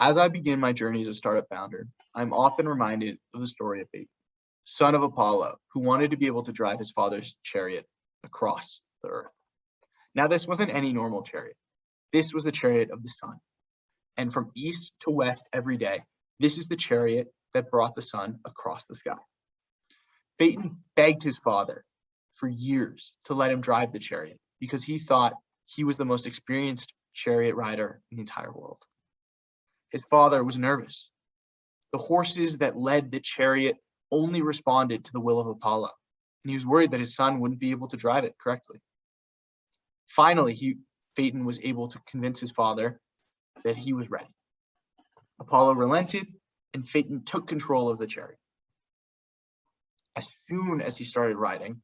As I begin my journey as a startup founder, I'm often reminded of the story of Phaethon, son of Apollo, who wanted to be able to drive his father's chariot across the earth. Now, this wasn't any normal chariot. This was the chariot of the sun. And from east to west every day, this is the chariot that brought the sun across the sky. Phaethon begged his father for years to let him drive the chariot because he thought he was the most experienced chariot rider in the entire world. His father was nervous. The horses that led the chariot only responded to the will of Apollo, and he was worried that his son wouldn't be able to drive it correctly. Finally, Phaethon was able to convince his father that he was ready. Apollo relented, and Phaethon took control of the chariot. As soon as he started riding,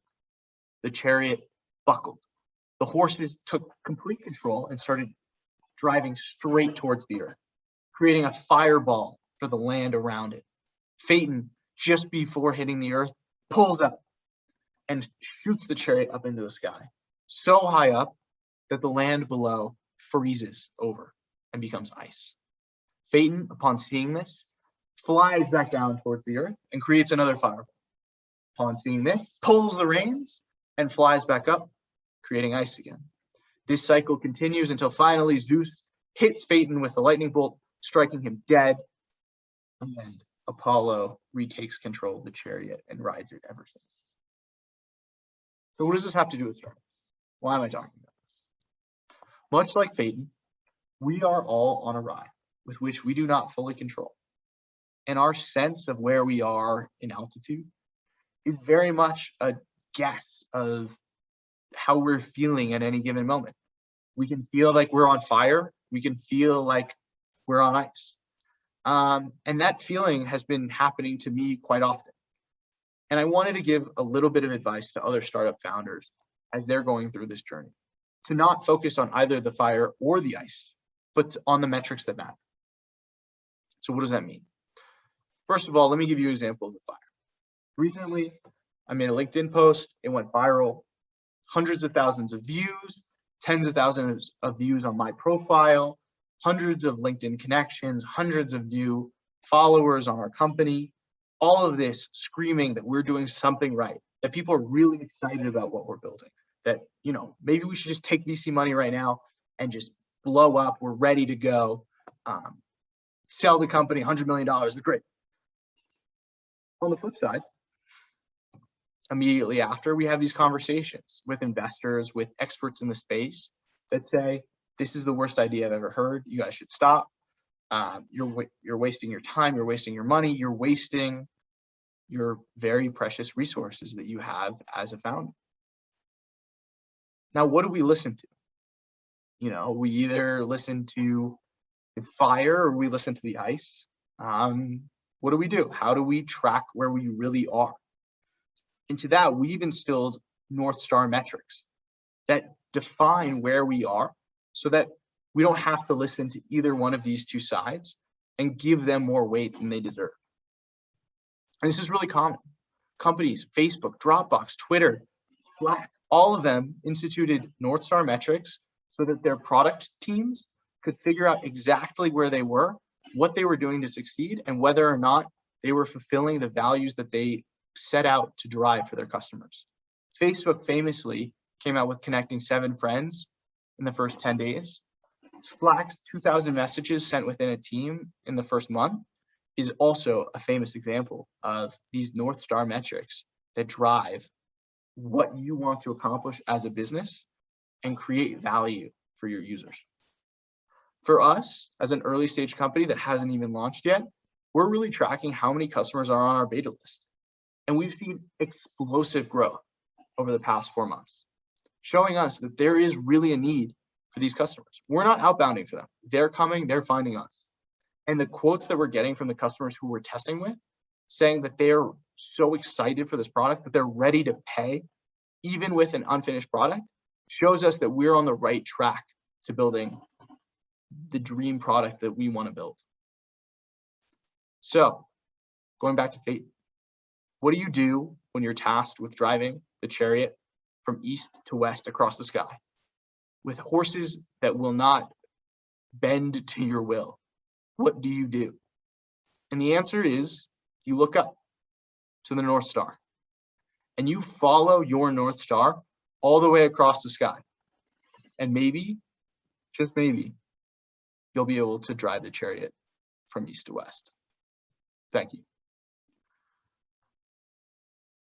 the chariot buckled. The horses took complete control and started driving straight towards the earth, creating a fireball for the land around it. Phaethon, just before hitting the earth, pulls up and shoots the chariot up into the sky, so high up that the land below freezes over and becomes ice. Phaethon, upon seeing this, flies back down towards the earth and creates another fireball. Upon seeing this, pulls the reins and flies back up, creating ice again. This cycle continues until finally Zeus hits Phaethon with a lightning bolt, striking him dead, and Apollo retakes control of the chariot and rides it ever since. So what does this have to do with startups? Why am I talking about this? Much like Phaethon, we are all on a ride with which we do not fully control. And our sense of where we are in altitude is very much a guess of how we're feeling at any given moment. We can feel like we're on fire. We can feel like we're on ice. And that feeling has been happening to me quite often. And I wanted to give a little bit of advice to other startup founders as they're going through this journey, to not focus on either the fire or the ice, but on the metrics that matter. So what does that mean? First of all, let me give you an example of the fire. Recently, I made a LinkedIn post. It went viral. Hundreds of thousands of views, tens of thousands of views on my profile, hundreds of LinkedIn connections, hundreds of new followers on our company. All of this screaming that we're doing something right, that people are really excited about what we're building, that, maybe we should just take VC money right now and just blow up. We're ready to go. Sell the company $100 million. It's great. On the flip side, immediately after, we have these conversations with investors, with experts in the space that say, this is the worst idea I've ever heard. You guys should stop. You're wasting your time. You're wasting your money. You're wasting your very precious resources that you have as a founder. Now, what do we listen to? We either listen to the fire or we listen to the ice. What do? How do we track where we really are? Into that, we've instilled North Star metrics that define where we are so that we don't have to listen to either one of these two sides and give them more weight than they deserve. And this is really common. Companies, Facebook, Dropbox, Twitter, Slack, all of them instituted North Star metrics so that their product teams could figure out exactly where they were, what they were doing to succeed, and whether or not they were fulfilling the values that they set out to drive for their customers. Facebook famously came out with connecting 7 friends in the first 10 days. Slack's 2,000 messages sent within a team in the first month is also a famous example of these North Star metrics that drive what you want to accomplish as a business and create value for your users. For us, as an early stage company that hasn't even launched yet, we're really tracking how many customers are on our beta list. And we've seen explosive growth over the past 4 months, showing us that there is really a need for these customers. We're not outbounding for them. They're coming, they're finding us. And the quotes that we're getting from the customers who we're testing with, saying that they're so excited for this product that they're ready to pay, even with an unfinished product, shows us that we're on the right track to building the dream product that we want to build. So, going back to Phaethon, what do you do when you're tasked with driving the chariot from east to west across the sky with horses that will not bend to your will? what do you do? And the answer is you look up to the North Star and you follow your North Star all the way across the sky. And maybe, just maybe, you'll be able to drive the chariot from east to west. Thank you.